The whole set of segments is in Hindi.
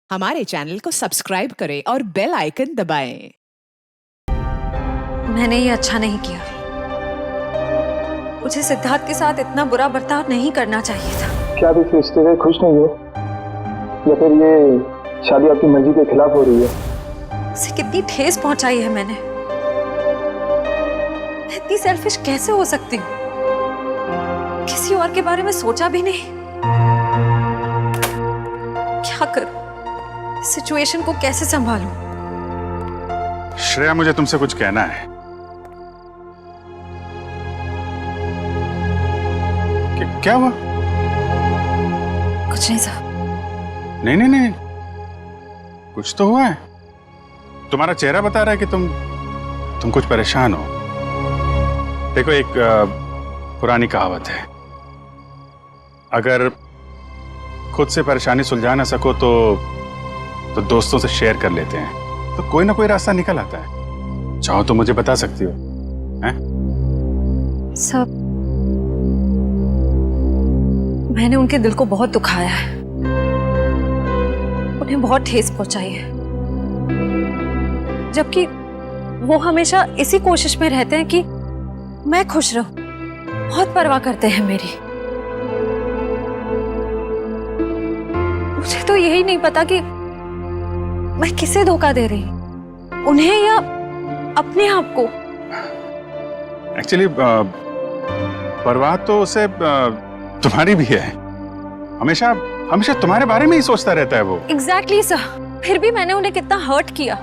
हमारे चैनल को सब्सक्राइब करें और बेल आइकन दबाएं। मैंने ये अच्छा नहीं किया। मुझे सिद्धार्थ के साथ इतना बुरा बर्ताव नहीं करना चाहिए था। क्या आप इस रिश्ते से खुश नहीं हो, या फिर ये शादी आपकी मर्जी के खिलाफ हो रही है? उसे कितनी ठेस पहुंचाई है मैंने। मैं इतनी सेल्फिश कैसे हो सकती हूँ? किसी और के बारे में सोचा भी नहीं। क्या करूं? इस सिचुएशन को कैसे संभालूं? श्रेया, मुझे तुमसे कुछ कहना है। क्या हुआ? कुछ नहीं साहब। नहीं नहीं नहीं, कुछ तो हुआ है। तुम्हारा चेहरा बता रहा है कि तुम कुछ परेशान हो। देखो, एक पुरानी कहावत है, अगर खुद से परेशानी सुलझा ना सको तो दोस्तों से शेयर कर लेते हैं, तो कोई ना कोई रास्ता निकल आता है। चाहो तो मुझे बता सकती हो। हैं? सब मैंने उनके दिल को बहुत दुखाया है, उन्हें बहुत ठेस पहुंचाई है, जबकि वो हमेशा इसी कोशिश में रहते हैं कि मैं खुश रहूं। बहुत परवाह करते हैं मेरी। मुझे तो यही नहीं पता कि मैं किसे धोखा दे रही हूं, उन्हें या अपने आप को। एक्चुअली परवाह तो उसे तुम्हारी भी है। हमेशा हमेशा तुम्हारे बारे में ही सोचता रहता है वो। Exactly sir. फिर भी मैंने उन्हें कितना हर्ट किया।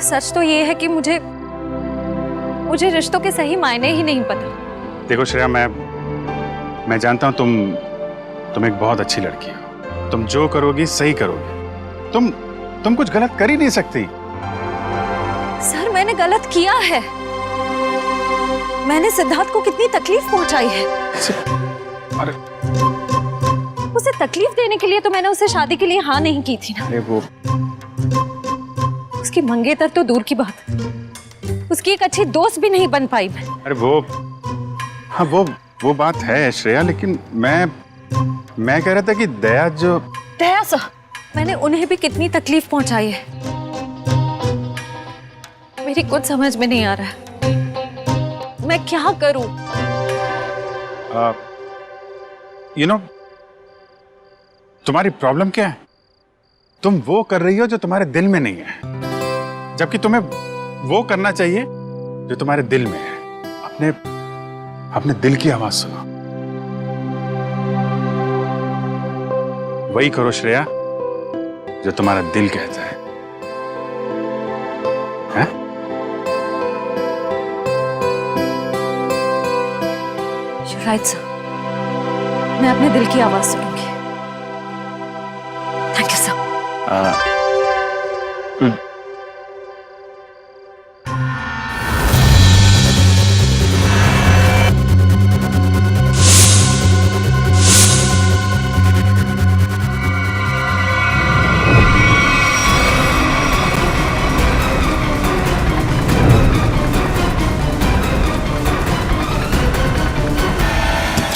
सच तो ये है कि मुझे रिश्तों के सही मायने ही नहीं पता। देखो श्रेया, मैं जानता हूं तुम एक बहुत अच्छी लड़की हो। तुम जो करोगी सही करोगी। तुम कुछ गलत कर ही नहीं सकती। सर, मैंने गलत किया है। मैंने सिद्धार्थ को कितनी तकलीफ पहुंचाई है। अरे उसे तकलीफ देने के लिए तो मैंने उसे शादी के लिए हाँ नहीं की थी ना। अरे वो उसकी मंगेतर तो दूर की बात, उसकी एक अच्छी दोस्त भी नहीं बन पाई मैं। अरे हाँ, वो बात है श्रेया, लेकिन मैं कह रहा था कि दया सर, मैंने उन्हें भी कितनी तकलीफ पहुंचाई है। मेरी कुछ समझ में नहीं आ रहा है, मैं क्या करूं? तुम्हारी प्रॉब्लम क्या है? तुम वो कर रही हो जो तुम्हारे दिल में नहीं है, जबकि तुम्हें वो करना चाहिए जो तुम्हारे दिल में है। अपने दिल की आवाज सुनो, वही करो श्रेया जो तुम्हारा दिल कहता है। हैं? You're right, sir. मैं अपने दिल की आवाज सुनूंगी। Thank you sir.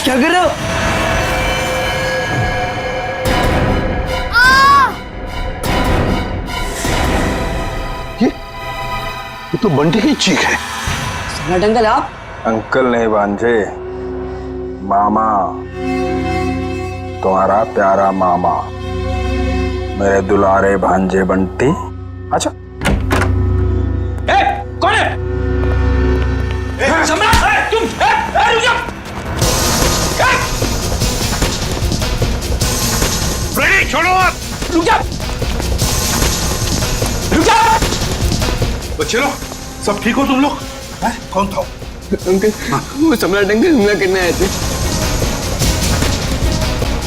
क्या कर रहे हो? ये तो बंटी की चीख है। सम्राट अंकल, आप? अंकल नहीं भांजे, मामा, तुम्हारा प्यारा मामा, मेरे दुलारे भांजे बंटी। अच्छा, कौन है? सम्राट, तुम रुक जाओ। छोड़ो आप। रुक जाओ, रुक जाओ। बच्चे लोग, सब ठीक हो तुम लोग? कौन था? अंकल, वो सम्राट अंकल हमला करने आए थे।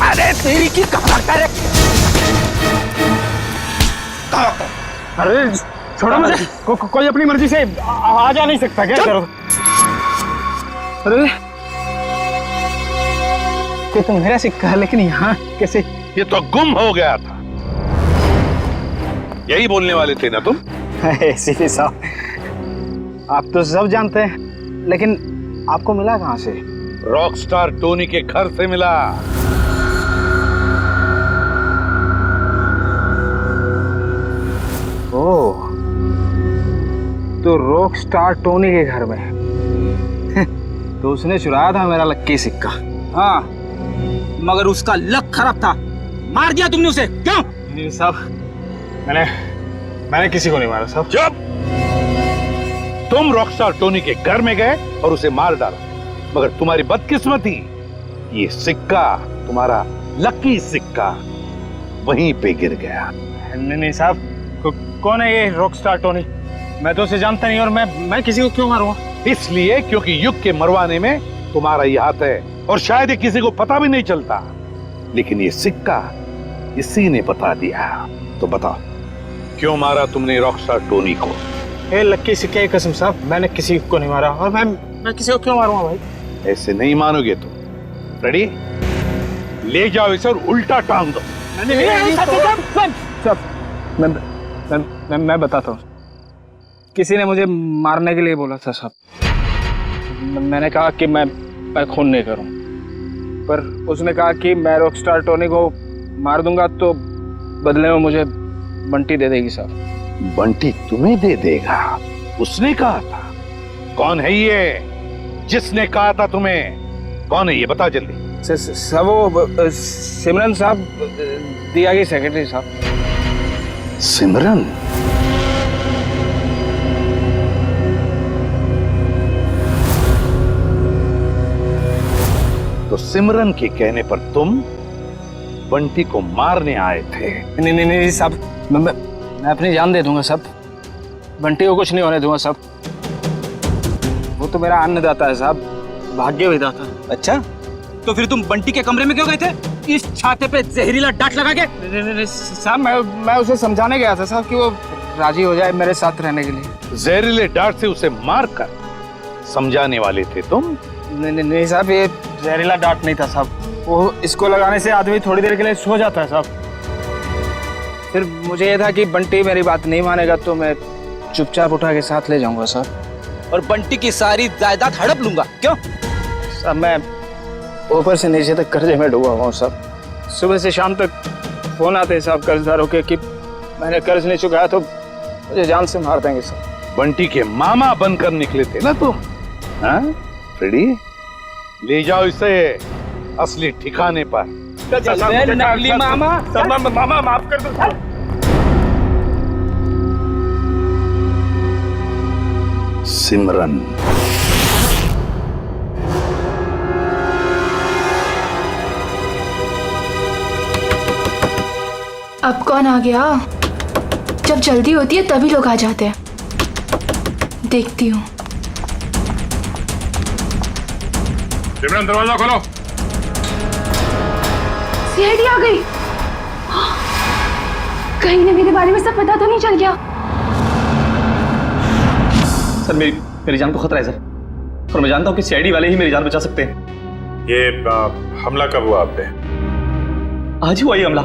अरे तेरी की कहाँ कर? अरे छोड़ो मुझे। कोई अपनी मर्जी से आ जा नहीं सकता क्या? करो। अरे ये तो मेरा सिक्का है, लेकिन यहाँ कैसे? ये तो गुम हो गया था। यही बोलने वाले थे ना तुम? सीपी साहब, आप तो सब जानते हैं, लेकिन आपको मिला कहाँ से? रॉकस्टार टोनी के घर से मिला। रॉक स्टार टोनी के घर में। तो उसने चुराया था मेरा लक्की सिक्का। हाँ, मगर उसका लक खराब था, मार दिया तुमने उसे, क्यों? नहीं साहब, मैंने किसी को नहीं मारा साहब। जब तुम रॉकस्टार टोनी के घर में गए और उसे मार डाला, मगर तुम्हारी बदकिस्मती, ये सिक्का, तुम्हारा लकी सिक्का वहीं पे गिर गया। नहीं साहब, कौन है ये रॉक स्टार टोनी? मैं तो उसे जानता नहीं, और मैं किसी को क्यों मारूंगा? इसलिए क्योंकि युग के मरवाने में तुम्हारा ही हाथ है, और शायद ये किसी को पता भी नहीं चलता, लेकिन ये सिक्का इसी ने बता दिया। तो बताओ, क्यों मारा तुमने रॉकस्टार टोनी को? ए लक्की सिक्के की कसम साहब, मैंने किसी को नहीं मारा, और मैं किसी को क्यों मारूंगा भाई? ऐसे नहीं मानोगे तुम। रेडी? ले जाओ इसे और उल्टा टांग दो। मैं बताता हूँ। किसी ने मुझे मारने के लिए बोला था साहब। मैंने कहा कि मैं खून नहीं करूँ, पर उसने कहा कि मैं रॉकस्टार टोनी को मार दूंगा तो बदले में मुझे बंटी दे देगी साहब। बंटी तुम्हें दे देगा? उसने कहा था? कौन है ये जिसने कहा था तुम्हें? कौन है ये, बता जल्दी। सब वो सिमरन साहब, दिया की सेक्रेटरी साहब। सिमरन? तो सिमरन के कहने पर तुम बंटी को मारने आए थे? नहीं साहब, मैं अपनी जान दे दूंगा साहब। बंटी को कुछ नहीं होने दूंगा साहब। वो तो मेरा अन्नदाता है साहब, भाग्य विधाता। अच्छा, तो फिर तुम बंटी के कमरे में क्यों गए थे, इस छाते पे जहरीला डांट लगा के? नहीं साहब, मैं उसे समझाने गया था साहब कि वो राजी हो जाए मेरे साथ रहने के लिए। जहरीले डांट से उसे मार कर समझाने वाले थे तुम? नहीं साहब, ये जहरीला डांट नहीं था साहब। वो इसको लगाने से आदमी थोड़ी देर के लिए सो जाता है साहब। फिर मुझे ये था कि बंटी मेरी बात नहीं मानेगा तो मैं चुपचाप उठा के साथ ले जाऊंगा साहब, और बंटी की सारी जायदाद हड़प लूंगा, क्यों? साहब मैं ऊपर से नीचे तक कर्जे में डूबा हुआ हूँ साहब। सुबह से शाम तक फोन आते हैं साहब कर्जदारों के कि मैंने कर्ज नहीं चुकाया तो मुझे जान से मार देंगे साहब। बंटी के मामा बनकर निकले थे ना तुम? हाँ रेडी? ले जाओ इसे असली ठिकाने पर। नकली मामा। मामा माफ कर दो। सिमरन, अब कौन आ गया? जब जल्दी होती है तभी लोग आ जाते हैं। देखती हूँ। सिमरन, दरवाजा खोलो। सीआईडी आ गई। कहीं ने मेरे बारे में सब पता तो नहीं चल गया? सर मेरी जान को खतरा है सर, और मैं जानता हूँ कि सीआईडी वाले ही मेरी जान बचा सकते हैं। ये हमला कब हुआ आप पे? आज ही हुआ ये हमला,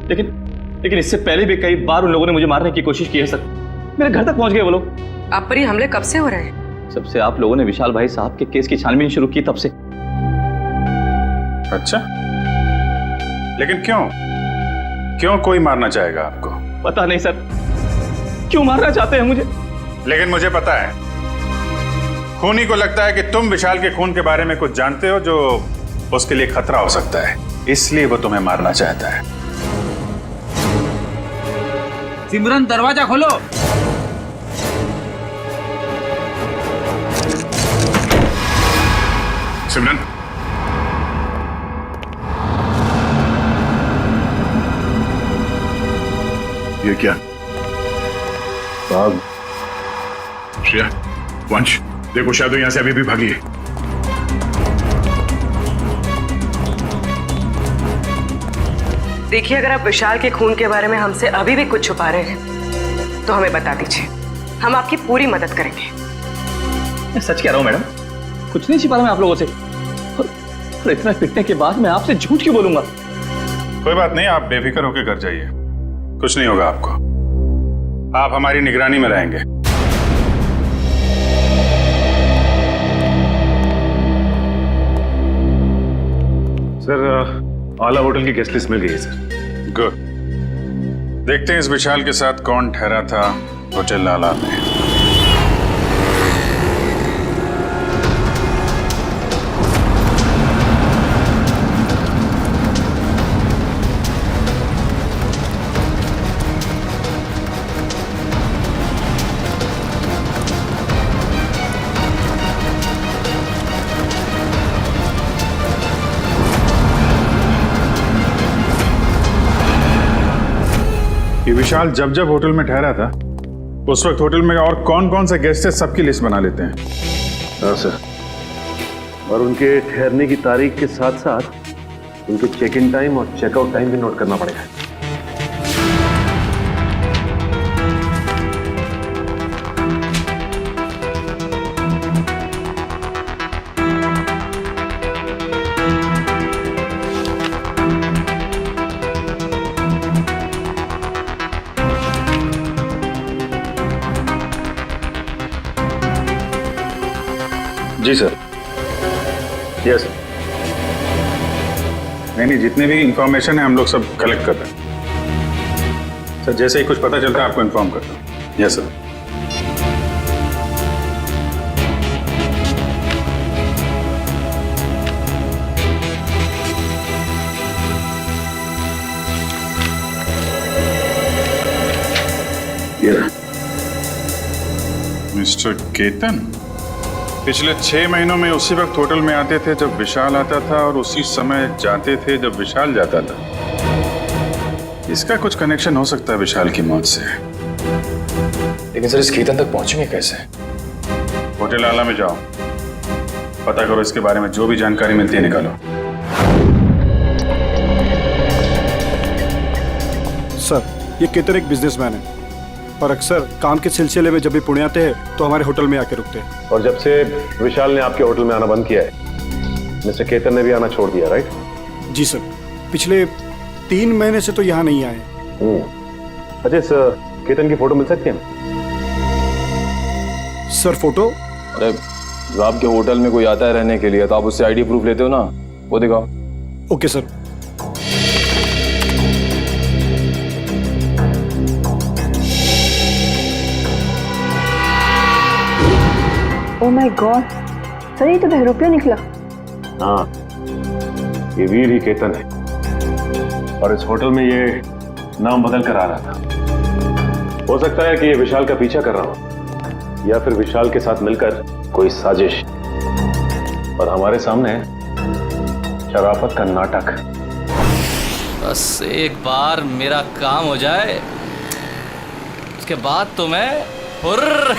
लेकिन इससे पहले भी कई बार उन लोगों ने मुझे मारने की कोशिश की है सर। मेरे घर तक पहुंच गए वो लोग। आप पर ये हमले कब से हो रहे हैं? जब से आप लोगों ने विशाल भाई साहब के केस की छानबीन शुरू की तब से। अच्छा, लेकिन क्यों कोई मारना चाहेगा आपको? पता नहीं सर, क्यों मारना चाहते हैं मुझे। लेकिन मुझे पता है, खूनी को लगता है कि तुम विशाल के खून के बारे में कुछ जानते हो जो उसके लिए खतरा हो सकता है, इसलिए वो तुम्हें मारना चाहता है। सिमरन, दरवाजा खोलो। सिमरन, ये क्या? श्रेया, वंश, देखो शायद यहां से अभी भी भागी है। देखिए, अगर आप विशाल के खून के बारे में हमसे अभी भी कुछ छुपा रहे हैं तो हमें बता दीजिए, हम आपकी पूरी मदद करेंगे। मैं सच कह रहा हूँ मैडम, कुछ नहीं छिपा रहा मैं आप लोगों से, और इतना पिटने के बाद मैं आपसे झूठ क्यों बोलूंगा? कोई बात नहीं, आप बेफिक्र होकर घर जाइए, कुछ नहीं होगा आपको। आप हमारी निगरानी में रहेंगे। सर, आला होटल की गेस्ट लिस्ट मिल गई है सर। गुड। देखते हैं इस विशाल के साथ कौन ठहरा था होटल आला में। ये विशाल जब जब होटल में ठहरा था उस वक्त होटल में और कौन कौन से गेस्ट है सबकी लिस्ट बना लेते हैं। हाँ सर, और उनके ठहरने की तारीख के साथ साथ उनके चेक इन टाइम और चेकआउट टाइम भी नोट करना पड़ेगा। जी सर। यस नहीं, जितने भी इंफॉर्मेशन है हम लोग सब कलेक्ट कर रहे हैं सर। जैसे ही कुछ पता चलता है आपको इन्फॉर्म करता हूँ। Yes sir. मिस्टर केतन पिछले 6 महीनों में उसी वक्त होटल में आते थे जब विशाल आता था और उसी समय जाते थे जब विशाल जाता था। इसका कुछ कनेक्शन हो सकता है विशाल की मौत से। लेकिन सर इस केतन तक पहुंचेंगे कैसे? होटल आला में जाओ, पता करो, इसके बारे में जो भी जानकारी मिलती है निकालो। सर ये केतन एक बिजनेसमैन है और अक्सर काम के सिलसिले में जब भी पुणे आते हैं तो हमारे होटल में आके रुकते हैं। और जब से विशाल ने आपके होटल में आना बंद किया है मिस्टर केतन ने भी आना छोड़ दिया, राइट? जी सर, पिछले 3 महीने से तो यहाँ नहीं आए। अच्छा, सर केतन की फोटो मिल सकती है? Sir photo? अरे जब आपके होटल में कोई आता है रहने के लिए तो आप उससे आईडी प्रूफ लेते हो ना, वो दिखाओ। Okay sir. Oh my God sir, ये तो बहरूपिया निकला। हाँ, ये वीर ही केतन है और इस होटल में ये नाम बदल कर आ रहा था। हो सकता है कि ये विशाल का पीछा कर रहा हो या फिर विशाल के साथ मिलकर कोई साजिश, और हमारे सामने शराफत का नाटक। बस एक बार मेरा काम हो जाए उसके बाद तो मैं हुर्र।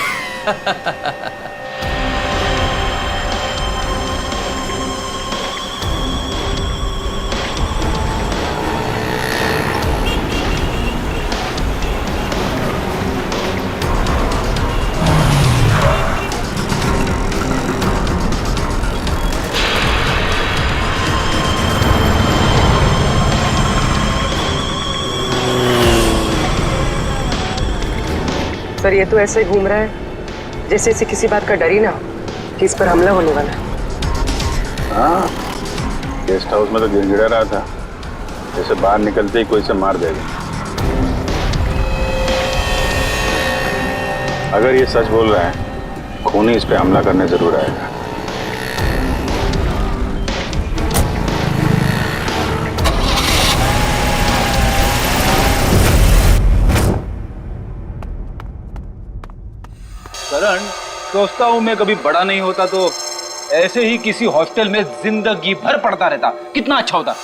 सर ये तो ऐसे घूम रहा है जैसे इसे किसी बात का डर ही ना हो कि इस पर हमला होने वाला है। हाँ, गेस्ट हाउस में तो गिड़गिड़ा रहा था जैसे बाहर निकलते ही कोई से मार देगा। अगर ये सच बोल रहा है खूनी इस पे हमला करने जरूर आएगा। करण, सोचता हूँ मैं कभी बड़ा नहीं होता तो ऐसे ही किसी हॉस्टल में जिंदगी भर पढ़ता रहता, कितना अच्छा होता।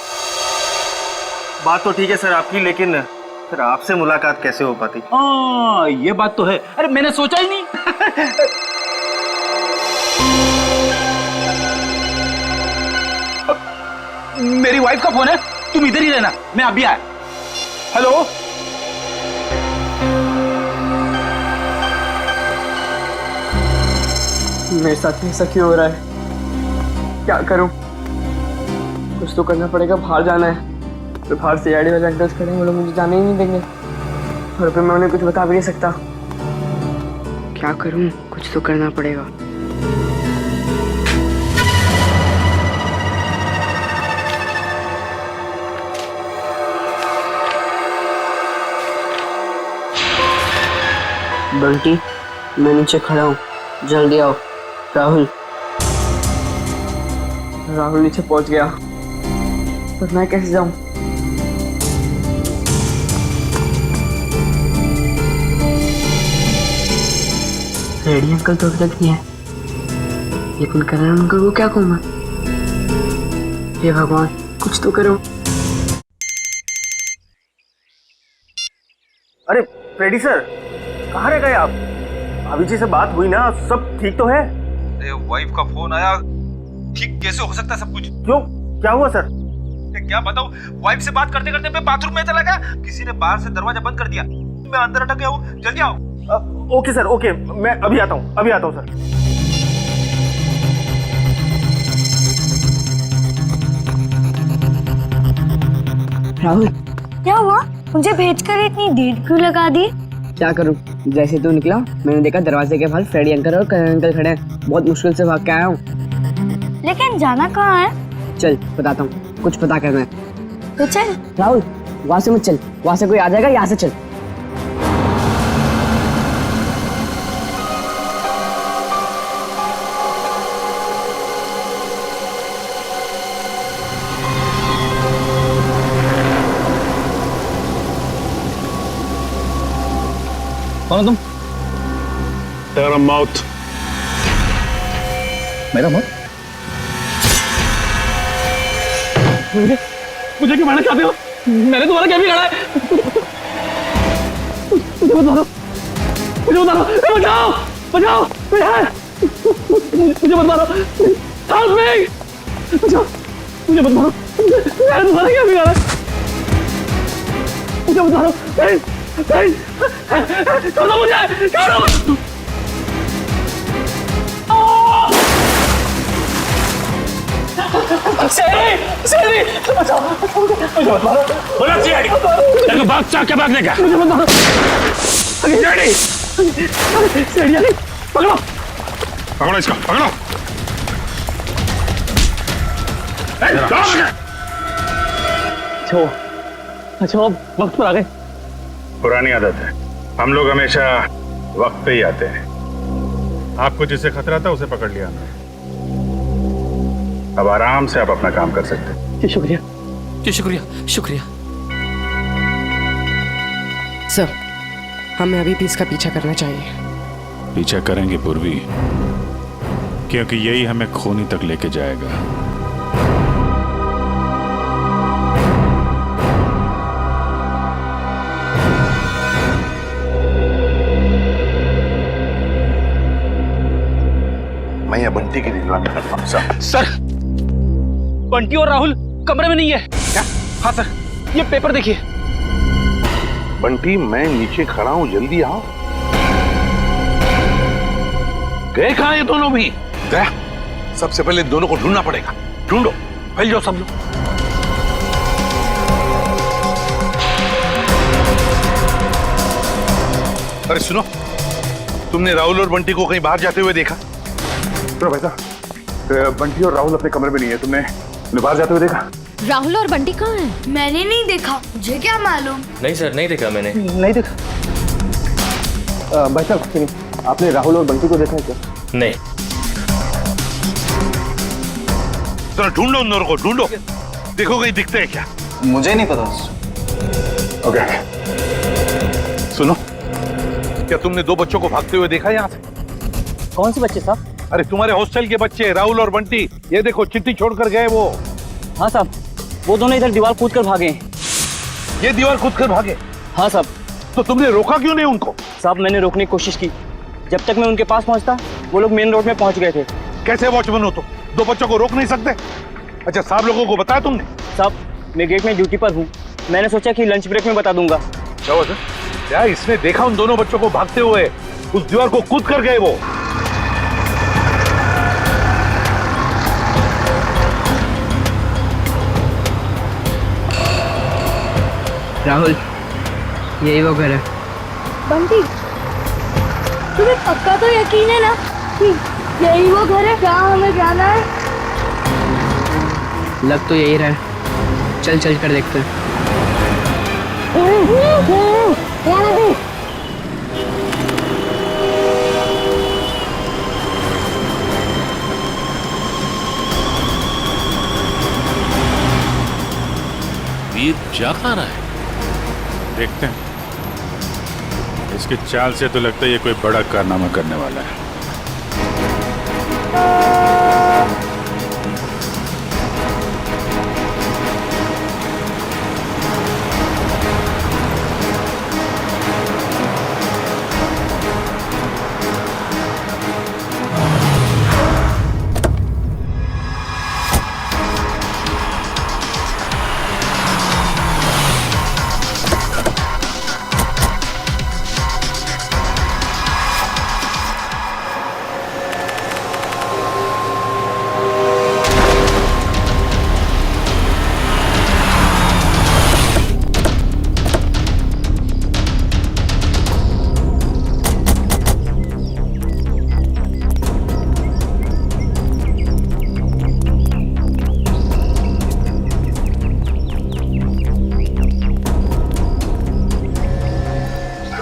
बात तो ठीक है सर आपकी, लेकिन फिर आपसे मुलाकात कैसे हो पाती? हाँ ये बात तो है। अरे मैंने सोचा ही नहीं। मेरी वाइफ का फोन है, तुम इधर ही रहना, मैं अभी आया। हेलो, मेरे साथ ऐसा क्यों हो रहा है? क्या करूं? कुछ तो करना पड़ेगा। बाहर जाना है तो बाहर से आईडी वाले अंकल्स खड़े हैं, वो लोग मुझे जाने ही नहीं देंगे और फिर मैं उन्हें कुछ बता भी नहीं सकता। क्या करूं? कुछ तो करना पड़ेगा। बंटी, मैं नीचे खड़ा हूँ, जल्दी आओ। राहुल नीचे पहुंच गया, पर मैं कैसे जाऊं? रेडी अंकल तो अभी तक नहीं है, लेकिन करण अंकल को क्या कहूँ मैं? हे भगवान, कुछ तो करो। अरे फ्रेडी सर, कहाँ रह गए आप? भाभी जी से बात हुई ना, सब ठीक तो है? अरे वाइफ का फोन आया, ठीक कैसे हो सकता है सब कुछ? क्यों, क्या हुआ सर? क्या बताऊं, वाइफ से बात करते करते मैं बाथरूम में चला गया, किसी ने बाहर से दरवाजा बंद कर दिया, मैं अंदर अटक गया हूँ, जल्दी आओ। ओके सर, ओके, मैं अभी आता हूँ सर। राहुल, क्या हुआ? मुझे भेजकर इतनी देर क्यों लगा दी? क्या करूं? जैसे तू निकला मैंने देखा दरवाजे के बाहर फ्रेडी अंकल और करण अंकल खड़े हैं। बहुत मुश्किल से भाग के आया हूँ। लेकिन जाना कहाँ है? चल बताता हूँ, कुछ पता करना है। तो चल। राहुल, वहां से मत चल, वहां से कोई आ जाएगा, यहाँ से चल। कौन तुम? तेरा मौत। मेरा मौत? मुझे क्यों मारना चाहते हो? मैंने तुम्हारा क्या बिगाड़ा है? मुझे बता दो, बचाओ, कोई है? मुझे बता दो, हेल्प मी, बचाओ, मुझे बता दो, मैंने तुम्हारा क्या बिगाड़ा? मुझे बता दो, छोड़ो मुझे, छोड़ो। शेरी, बचाओ, मुझे बता दो। बोला शेरी, तेरे भाग के भागने का। मुझे बता दो। शेरी, शेरी, पकड़ो इसको, पकड़ो। अच्छा, वक्त पर आ गए। पुरानी आदत है, हम लोग हमेशा वक्त पे ही आते हैं। आपको जिससे खतरा था उसे पकड़ लिया हमने। अब आराम से आप अपना काम कर सकते हैं। जी शुक्रिया। जी शुक्रिया, शुक्रिया। सर, हमें अभी भी इसका पीछा करना चाहिए। पीछा करेंगे पूर्वी, क्योंकि यही हमें खूनी तक लेके जाएगा। मैं ये बंटी की निगरानी करता हूं। सर, बंटी और राहुल कमरे में नहीं है। क्या? हाँ सर, ये पेपर देखिए। बंटी, मैं नीचे खड़ा हूं, जल्दी आओ। गए कहां ये दोनों भी? गया? सबसे पहले दोनों को ढूंढना पड़ेगा। ढूंढो, फैल जाओ सब लोग। अरे सुनो, तुमने राहुल और बंटी को कहीं बाहर जाते हुए देखा? तो भाई साहब, बंटी और राहुल अपने कमरे में नहीं है। तुमने बाहर जाते हुए देखा? राहुल और बंटी कहाँ हैं? मैंने नहीं देखा, मुझे क्या मालूम। नहीं सर, नहीं देखा मैंने। नहीं देखा। भाई साहब, आपने राहुल और बंटी को देखा है क्या? नहीं। तो ढूंढो उन दोनों को, ढूंढो, देखो कहीं दिखते हैं क्या। मुझे नहीं पता। ओके, सुनो, क्या तुमने दो बच्चों को भागते हुए देखा यहाँ से? कौन से बच्चे साहब? अरे तुम्हारे हॉस्टल के बच्चे, राहुल और बंटी। ये देखो, चिट्ठी छोड़कर गए वो। हाँ साहब, वो दोनों इधर दीवार कूद कर भागे। ये दीवार कूद कर भागे? हाँ साहब। तो तुमने रोका क्यों नहीं उनको? साहब, मैंने रोकने की कोशिश की। जब तक मैं उनके पास पहुंचता, वो लोग मेन रोड में पहुंच गए थे। कैसे वॉचमैन हो तुम? दो बच्चों को रोक नहीं सकते? अच्छा, साहब लोगों को बताया तुमने? साहब, मैं गेट में ड्यूटी पर हूँ, मैंने सोचा कि लंच ब्रेक में बता दूंगा। क्या इसने देखा उन दोनों बच्चों को भागते हुए? उस दीवार को कूद कर गए वो। राहुल, यही वो घर है। बंटी, तुम्हें पक्का तो यकीन है ना कि यही वो घर है जहाँ हमें जाना है? लग तो यही रहा है। चल चल कर देखते हैं। वीर जा कहाँ रहा है? देखते हैं। इसकी चाल से तो लगता है ये कोई बड़ा कारनामा करने वाला है।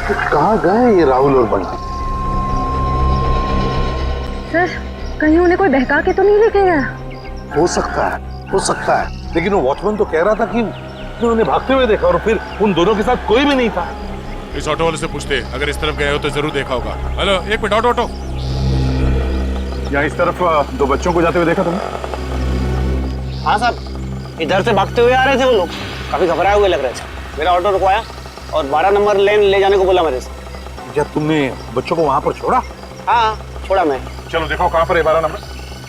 कहाँ गए ये राहुल और बंटी? सर कहीं उन्हें कोई बहका के तो नहीं लेके गया? हो सकता है, लेकिन वो वॉचमैन तो कह रहा था कि उन्होंने भागते हुए देखा और फिर उन दोनों के साथ कोई भी नहीं था। इस ऑटो वाले से पूछते, अगर इस तरफ गए हो तो जरूर देखा होगा। हेलो, एक मिनट, ऑटो। यहाँ इस तरफ दो बच्चों को जाते हुए देखा तुमने? हाँ साहब, इधर से भागते हुए आ रहे थे वो लोग, काफी घबराए हुए लग रहे थे। मेरा ऑटो रुकवाया और 12 नंबर लेन ले जाने को बोला मेरे से। क्या तुमने बच्चों को वहाँ पर छोड़ा? हाँ छोड़ा मैं। चलो देखो कहाँ पर है 12 नंबर।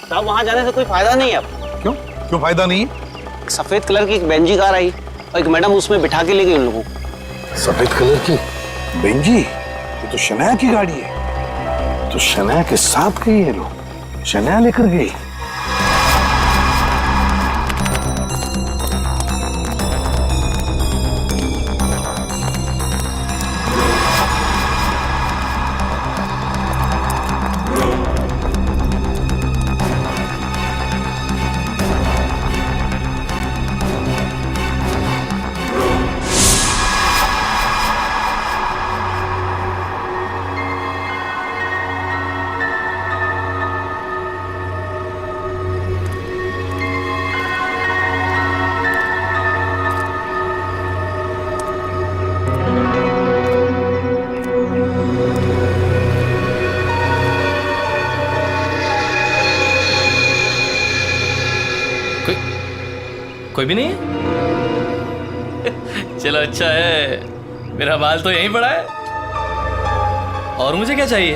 साहब वहाँ जाने से कोई फायदा नहीं है अब। क्यों फायदा नहीं है? सफेद कलर की एक बेंजी कार आई और एक मैडम उसमें बिठा के ले गई उन लोगों को। सफेद कलर की बेंजी? ये तो शनाया की गाड़ी है। तो शनाया के साथ गई है लोग, शनाया लेकर गई। कोई भी नहीं है? चलो अच्छा है, मेरा माल तो यहीं पड़ा है। और मुझे क्या चाहिए?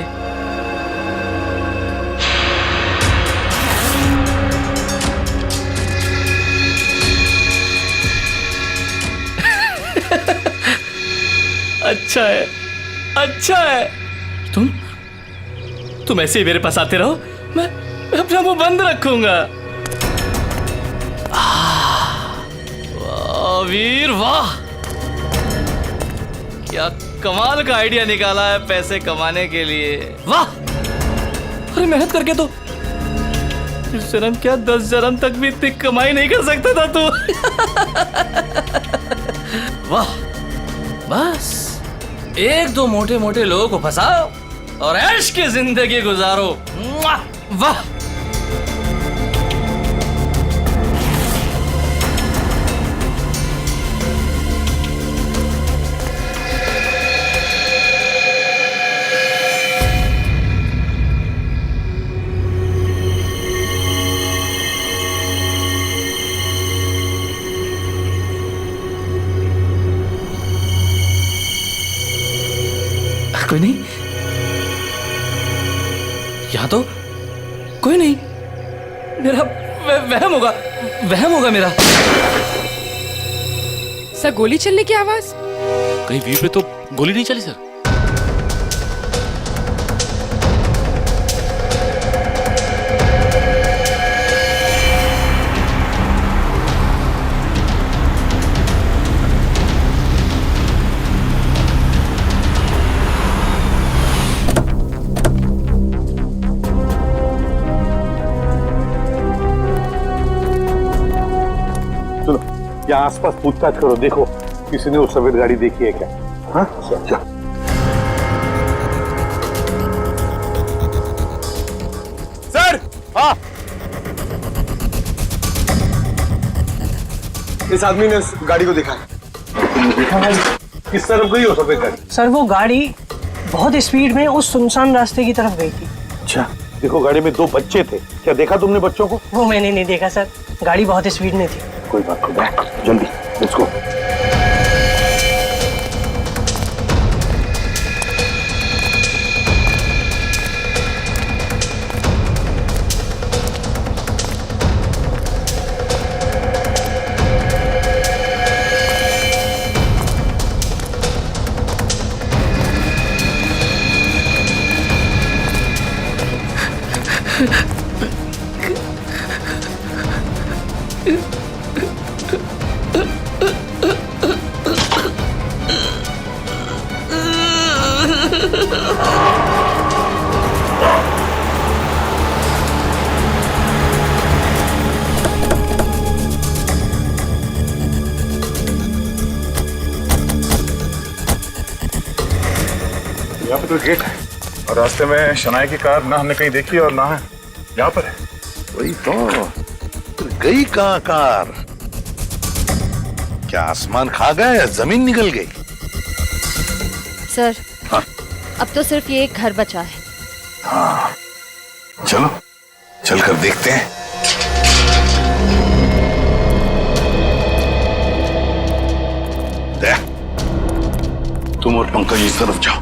अच्छा है। तुम ऐसे ही मेरे पास आते रहो, मैं अपना मुंह बंद रखूंगा। वीर वाह, क्या कमाल का आइडिया निकाला है पैसे कमाने के लिए। वाह, अरे मेहनत करके तो इस जन्म क्या 10 जन्म तक भी इतनी कमाई नहीं कर सकता था तू। वाह, बस एक दो मोटे मोटे लोगों को फंसाओ और ऐश की जिंदगी गुजारो। वाह, कोई नहीं, यहां तो कोई नहीं। मेरा वहम होगा मेरा। सर गोली चलने की आवाज? कहीं वीर पे तो गोली नहीं चली सर। यहाँ आसपास पूछताछ करो, देखो किसी ने वो सफेद गाड़ी देखी है क्या? हाँ चल। सर, हाँ, इस आदमी ने उस गाड़ी को देखा है। देखा है? किस तरफ गई हो सफेद गाड़ी? सर वो गाड़ी बहुत स्पीड में उस सुनसान रास्ते की तरफ गई थी। अच्छा, देखो गाड़ी में 2 बच्चे थे, क्या देखा तुमने बच्चों को? वो मैंने नहीं देखा सर, गाड़ी बहुत स्पीड में थी। कोई बात नहीं, जल्दी लेट्स गो। यहाँ पे तो गेट है और रास्ते में शनाया की कार ना हमने कहीं देखी और ना है यहाँ पर है। वही तो गई कहाँ कार? क्या आसमान खा गया या जमीन निकल गई? सर हाँ? अब तो सिर्फ ये एक घर बचा है। हाँ चलो चलकर देखते हैं। तुम और पंकज इस तरफ जाओ,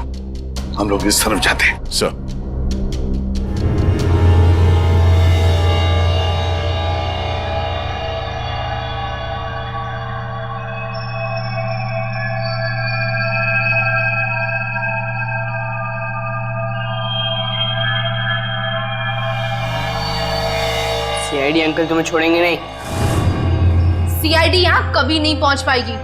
हम लोग इस तरफ जाते हैं। सर सीआईडी अंकल तुम्हें छोड़ेंगे नहीं। सीआईडी यहाँ कभी नहीं पहुंच पाएगी।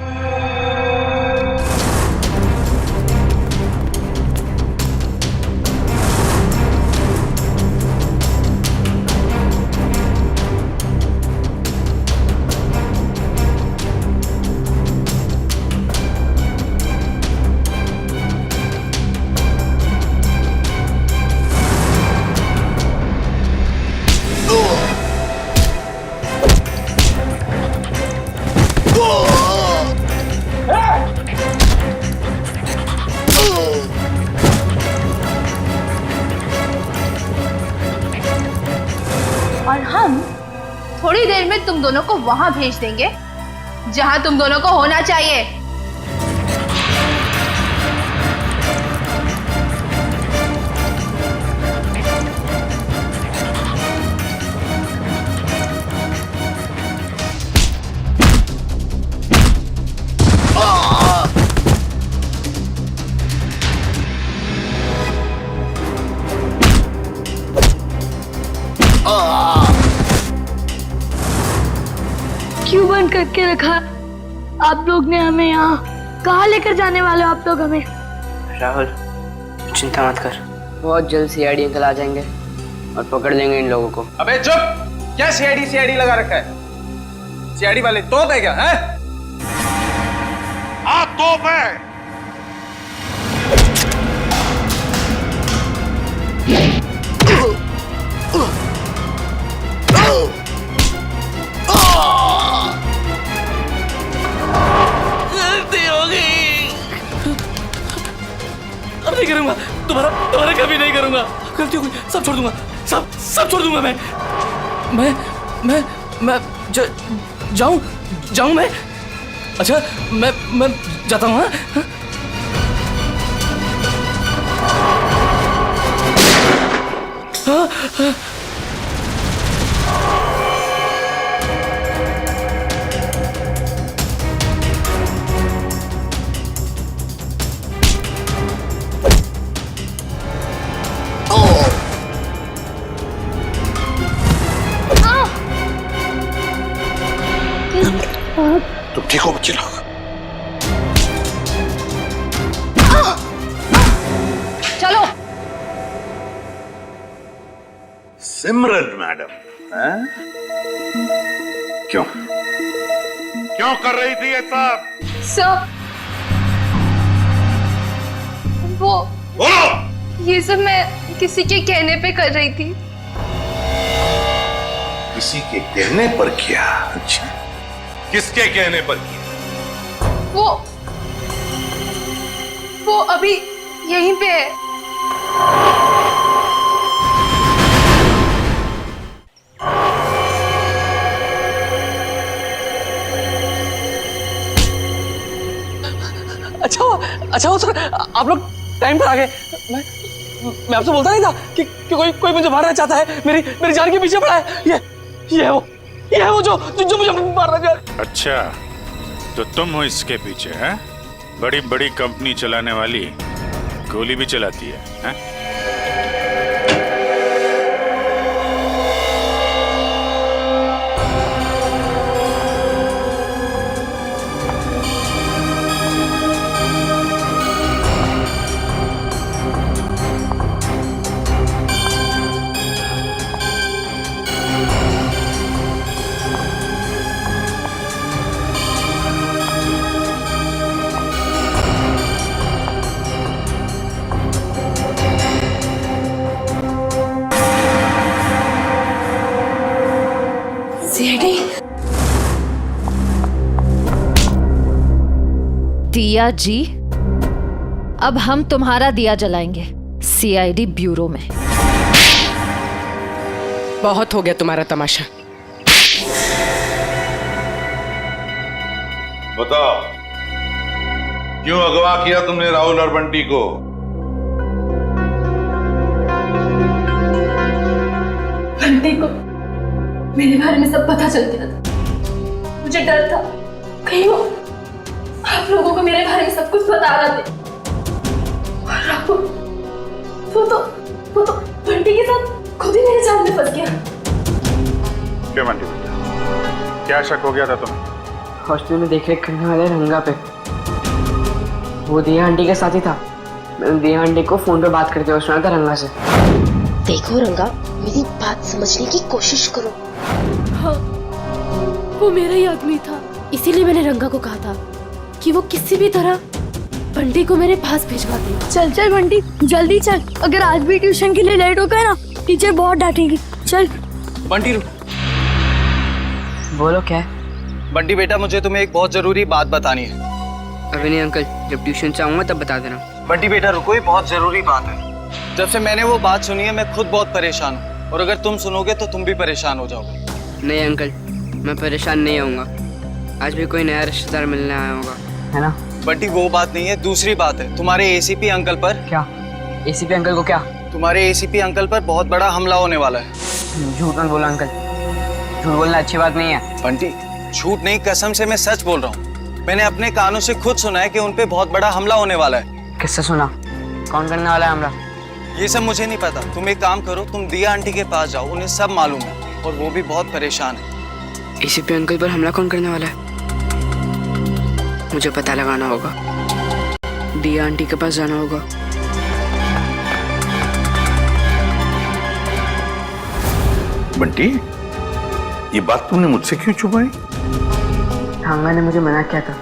और हम थोड़ी देर में तुम दोनों को वहां भेज देंगे जहां तुम दोनों को होना चाहिए। क्यों बंद करके रखा आप लोग ने हमें यहाँ? कहाँ लेकर जाने वाले हो आप लोग हमें? राहुल चिंता मत कर, बहुत जल्द सीआईडी अंकल आ जाएंगे और पकड़ लेंगे इन लोगों को। अबे चुप! क्या सीआईडी लगा रखा है? सीआईडी वाले तोप है क्या? है? हाँ तोप है। गलती हो गई। अब नहीं करूंगा, दोबारा कभी नहीं करूंगा। गलती हो गई, सब छोड़ दूंगा, सब छोड़ दूंगा मैं जाऊं मैं? अच्छा मैं जाता हूँ। हाँ? तुम ठीक हो बच्चे लोग? चलो। सिमरन मैडम, क्यों कर रही थी ये सब? सर वो ये सब मैं किसी के कहने पे कर रही थी। किसी के कहने पर किया? अच्छा, किसके कहने पर किया? वो अभी यहीं पे है। अच्छा हो सर, आप लोग टाइम पर आ गए। मैं आपसे बोलता नहीं था कि कोई मुझे मारना चाहता है, मेरी जान के पीछे पड़ा है। ये है वो जो मुझे मारना चाह रहा है। अच्छा, तो तुम हो इसके पीछे? हैं? बड़ी बड़ी कंपनी चलाने वाली गोली भी चलाती है, हैं? दिया जी, अब हम तुम्हारा दिया जलाएंगे सीआईडी ब्यूरो में। बहुत हो गया तुम्हारा तमाशा। बताओ, क्यों अगवा किया तुमने राहुल और बंटी को? बंटी को मेरे बारे में सब पता चल गया था। मुझे डर था कहीं वो आप लोगों को मेरे बारे में सब कुछ बता रहा थे। और राहुल वो तो बंटी के साथ खुद ही मेरे जाल में फंस गया। क्यों बंटी, क्या शक हो गया था तुम्हें? हॉस्टल में देख-रेख करने वाले रंगा पे वो दिया आंटी के साथ ही था। मैंने दिया आंटी को फोन पे बात करते हुए सुना था रंगा से। देखो रंगा, मेरी बात समझने की कोशिश करो। हाँ, वो मेरा ही आदमी था, इसीलिए मैंने रंगा को कहा था कि वो किसी भी तरह बंटी को मेरे पास भिजवा दे। चल चल बंटी, जल्दी चल। अगर आज भी ट्यूशन के लिए लेट हो गए ना, टीचर बहुत डांटेगी। चल बंटी रुक। बोलो क्या है? बंटी बेटा, मुझे तुम्हें एक बहुत जरूरी बात बतानी है। अभी नहीं अंकल, जब ट्यूशन से आऊंगा तब बता देना। बंटी बेटा रुको, ये बहुत जरूरी बात है। जब से मैंने वो बात सुनी है मैं खुद बहुत परेशान हूँ, और अगर तुम सुनोगे तो तुम भी परेशान हो जाओगे। नहीं अंकल, मैं परेशान नहीं होऊंगा। आज भी कोई नया रिश्तेदार मिलने आया होगा, है ना? बंटी वो बात नहीं है, दूसरी बात है। तुम्हारे एसीपी अंकल पर। क्या? एसीपी अंकल को क्या? तुम्हारे एसीपी अंकल पर बहुत बड़ा हमला होने वाला है। झूठ मत बोला अंकल, झूठ बोलना अच्छी बात नहीं है। बंटी झूठ नहीं, कसम से मैं सच बोल रहा हूँ। मैंने अपने कानों से खुद सुना है कि उनपे बहुत बड़ा हमला होने वाला है। किससे सुना? कौन करने वाला है हमला? ये सब मुझे नहीं पता। तुम एक काम करो, तुम दिया आंटी के पास जाओ, उन्हें सब मालूम है और वो भी बहुत परेशान है। एसीपी अंकल पर हमला कौन करने वाला है? मुझे पता लगाना होगा। दिया आंटी के पास जाना होगा। बंटी, ये बात तुमने मुझसे क्यों छुपाई? थांगा ने मुझे मना किया था।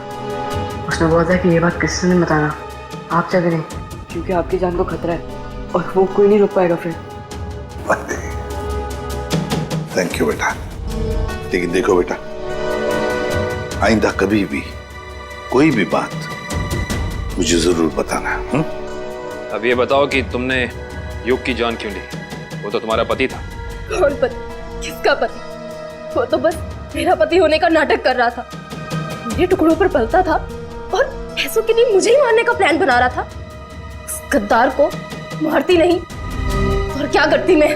उसने बोला था कि ये बात किसी से नहीं बताना, आप क्या करें, क्योंकि आपकी जान को खतरा है और वो कोई नहीं रोक पाएगा फिर। थैंक यू बेटा। लेकिन देखो बेटा, आइंदा कभी भी कोई भी बात मुझे जरूर बताना। अब ये बताओ कि तुमने युग की जान क्यों ली? वो तो तुम्हारा पति था। कौन पति? किसका पति? वो तो बस मेरा पति होने का नाटक कर रहा था, मेरे टुकड़ों पर पलता था और पैसों के लिए मुझे ही मारने का प्लान बना रहा था। उस गद्दार को मारती नहीं और क्या करती मैं?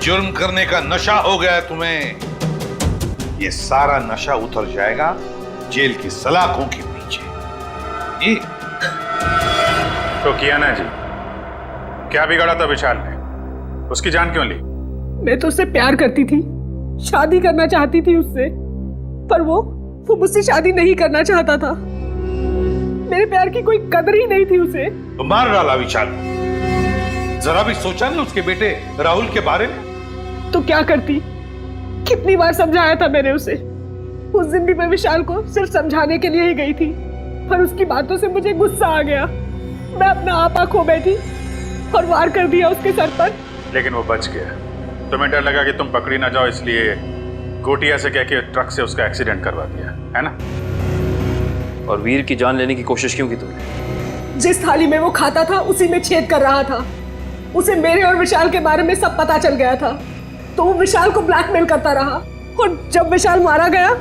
जुर्म करने का नशा हो गया है तुम्हें। ये सारा नशा उतर जाएगा जेल की सलाखों के पीछे। ये तो किया ना जी, क्या बिगाड़ा था विशाल ने? उसकी जान क्यों ली? मैं तो उससे प्यार करती थी, शादी करना चाहती थी उससे, पर वो मुझसे शादी नहीं करना चाहता था। मेरे प्यार की कोई कदर ही नहीं थी उसे। तो मार डाला विशाल। जरा भी सोचा नहीं उसके बेटे राहुल के बारे में? तो क्या करती? कितनी बार समझाया था मैंने उसे। उस दिन भी मैं विशाल को सिर्फ समझाने के लिए ही गई थी, पर उसकी बातों से मुझे गुस्सा आ गया। मैं अपना आपा खो बैठी और वार कर दिया उसके सर पर। लेकिन वो बच गया। तुम्हें डर लगा कि तुम पकड़ी ना जाओ, इसलिए गोटिया से कह के ट्रक से उसका एक्सीडेंट करवा दिया, है ना? और वीर की जान लेने की कोशिश क्यों की तुमने? जिस थाली में वो खाता था उसी में छेद कर रहा था। उसे मेरे और विशाल के बारे में सब पता चल गया था, तो वो विशाल को ब्लैकमेल करता रहा, और जब विशाल मारा गया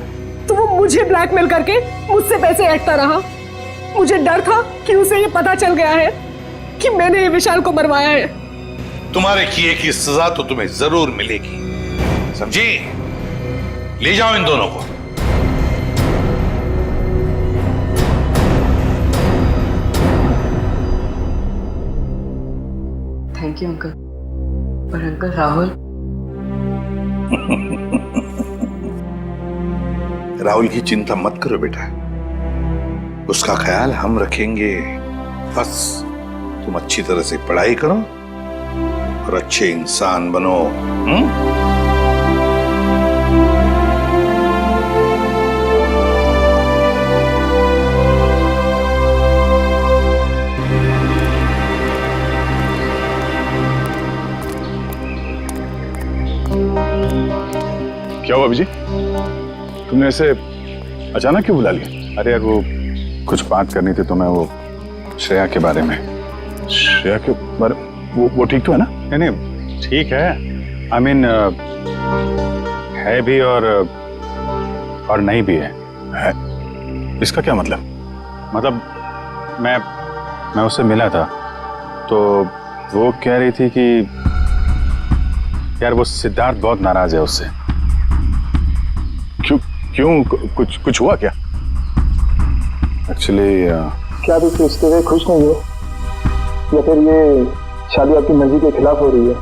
तो वो मुझे ब्लैकमेल करके मुझसे पैसे ऐंठता रहा। मुझे डर था कि उसे ये पता चल गया है कि मैंने ये विशाल को मरवाया है। तुम्हारे किए की सजा तो तुम्हें जरूर मिलेगी, समझी? ले जाओ इन दोनों को। Thank you uncle. पर अंकल राहुल राहुल की चिंता मत करो बेटा, उसका ख्याल हम रखेंगे। बस तुम अच्छी तरह से पढ़ाई करो और अच्छे इंसान बनो। क्या हुआ विजय? तुमने ऐसे अचानक क्यों बुला लिया? अरे यार, वो कुछ बात करनी थी तुम्हें, वो श्रेया के बारे में। श्रेया के बारे वो ठीक तो है ना? नहीं ठीक है, आई मीन है भी और नहीं भी है। इसका क्या मतलब मैं उससे मिला था तो वो कह रही थी कि यार वो सिद्धार्थ बहुत नाराज है उससे। क्यों कुछ हुआ क्या? एक्चुअली क्या आप इस रिश्ते से खुश नहीं हो, या फिर ये शादी आपकी मर्जी के खिलाफ हो रही है?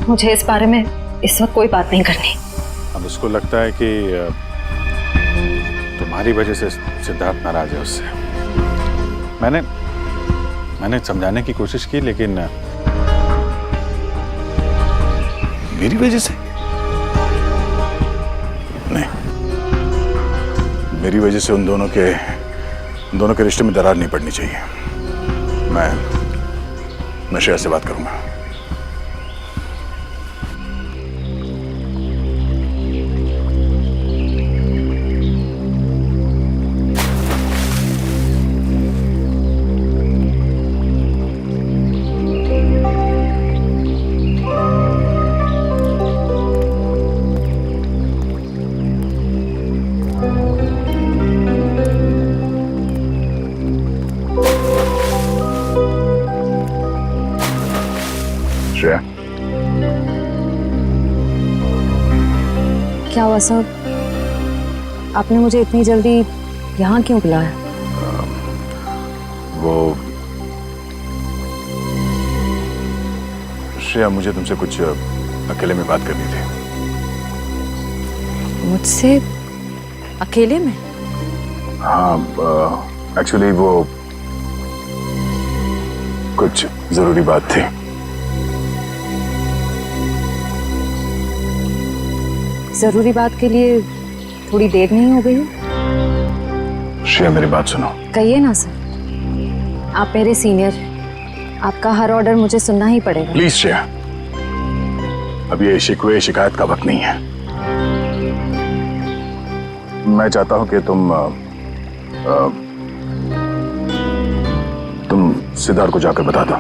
मुझे इस बारे में इस वक्त कोई बात नहीं करनी। अब उसको लगता है कि तुम्हारी वजह से सिद्धार्थ नाराज है उससे। मैंने समझाने की कोशिश की, लेकिन मेरी वजह से नहीं, मेरी वजह से उन दोनों के रिश्ते में दरार नहीं पड़नी चाहिए। मैं श्रेया से बात करूंगा। श्रेया, क्या हुआ सर? आपने मुझे इतनी जल्दी यहाँ क्यों बुलाया? वो श्रेया, मुझे तुमसे कुछ अकेले में बात करनी थी। मुझसे अकेले में? हाँ, एक्चुअली वो कुछ जरूरी बात थी। जरूरी बात के लिए थोड़ी देर नहीं हो गई? श्रेया, मेरी बात सुनो। कहिए ना सर, आप मेरे सीनियर, आपका हर ऑर्डर मुझे सुनना ही पड़ेगा। प्लीज श्रेया, अब ये शिकवे शिकायत का वक्त नहीं है। मैं चाहता हूं कि तुम सिद्धार्थ को जाकर बता दो।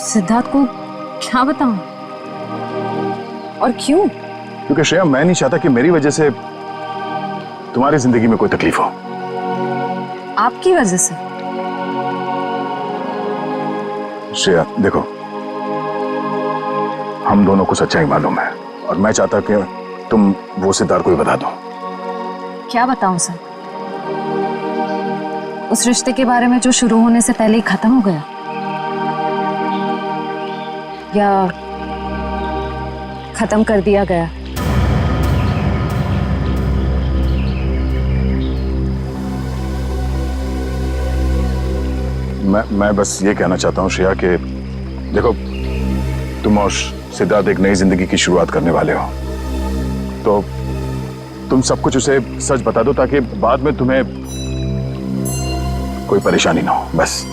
सिद्धार्थ को क्या बताऊं? और क्यों? क्योंकि श्रेया, मैं नहीं चाहता कि मेरी वजह से तुम्हारी जिंदगी में कोई तकलीफ हो। आपकी वजह से? श्रेया देखो, हम दोनों को सच्चाई मालूम है और मैं चाहता कि तुम वो सिद्धार्थ को ही बता दो। क्या बताऊं सर? उस रिश्ते के बारे में जो शुरू होने से पहले ही खत्म हो गया, या खत्म कर दिया गया? मैं बस ये कहना चाहता हूँ श्रेया कि देखो, तुम और सिद्धार्थ एक नई जिंदगी की शुरुआत करने वाले हो, तो तुम सब कुछ उसे सच बता दो ताकि बाद में तुम्हें कोई परेशानी ना हो। बस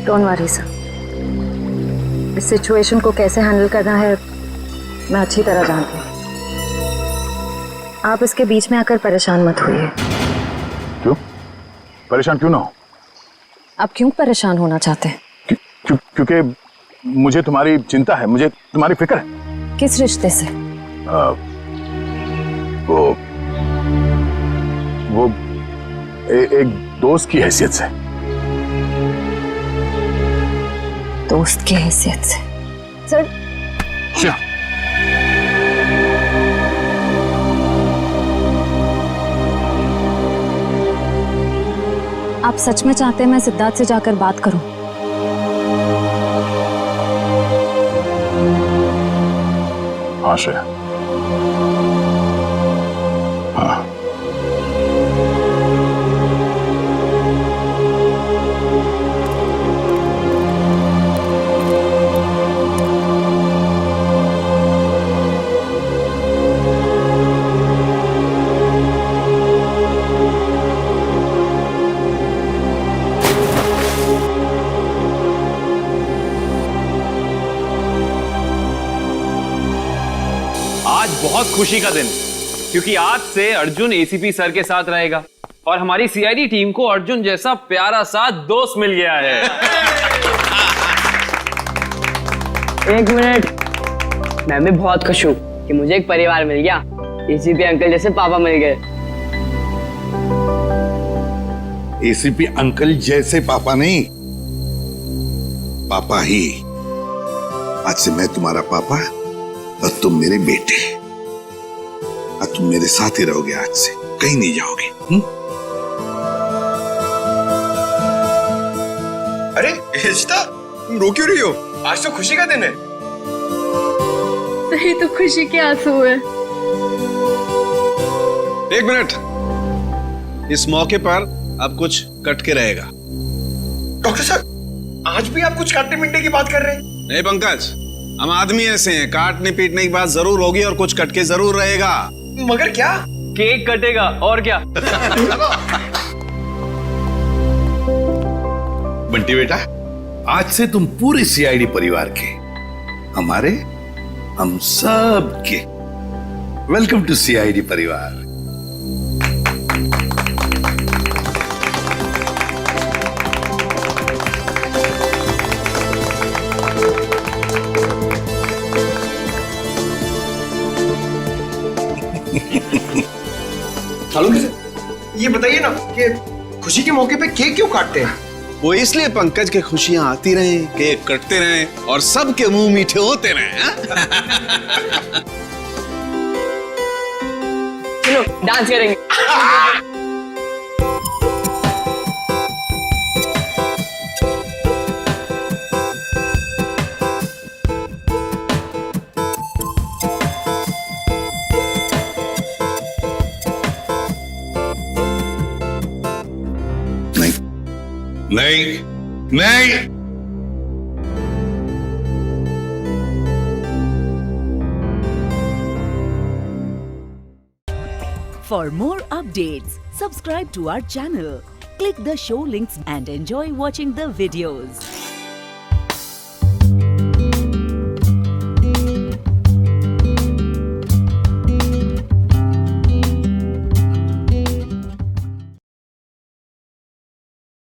डोंट वरी सर, इस सिचुएशन को कैसे हैंडल करना है मैं अच्छी तरह जानती हूँ। आप इसके बीच में आकर परेशान मत होइए। क्यों परेशान क्यों ना हो? आप क्यों परेशान होना चाहते हैं? क्योंकि मुझे तुम्हारी चिंता है, मुझे तुम्हारी फिक्र है। किस रिश्ते से? वो एक दोस्त की हैसियत से। दोस्त की हैसियत से? सर आप सच में चाहते हैं मैं सिद्धार्थ से जाकर बात करूं? हाँ श्रेया, हाँ। आज बहुत खुशी का दिन। क्योंकि आज से अर्जुन एसीपी सर के साथ रहेगा और हमारी सीआईडी टीम को अर्जुन जैसा प्यारा सा दोस्त मिल गया है। एक मिनट, मैं भी बहुत खुश हूँ कि मुझे एक परिवार मिल गया। एसीपी अंकल जैसे पापा मिल गए। एसीपी अंकल जैसे पापा नहीं, पापा ही। आज से मैं तुम्हारा पापा और तुम मेरे बेटे। और तुम मेरे साथ ही रहोगे, आज से कहीं नहीं जाओगे। अरे इशिता, तुम रो क्यों रही हो? आज तो खुशी का दिन है। सही तो खुशी के आंसू है। एक मिनट, इस मौके पर अब कुछ कट के रहेगा। डॉक्टर साहब, आज भी आप कुछ काटने पीटने की बात कर रहे हैं? नहीं पंकज, हम आदमी ऐसे हैं, काटने पीटने की बात जरूर होगी और कुछ कट के जरूर रहेगा। मगर क्या? केक कटेगा और क्या। बंटी बेटा, आज से तुम पूरे सीआईडी परिवार के, हमारे, हम सब के वेलकम टू सीआईडी परिवार। चालू कैसे? ये बताइए ना कि खुशी के मौके पे केक क्यों काटते हैं? वो इसलिए पंकज के खुशियां आती रहें, केक कटते रहें और सबके मुंह मीठे होते रहें। चलो डांस करेंगे। नहीं नहीं, For more updates, subscribe to our channel, click the show links and enjoy watching the videos.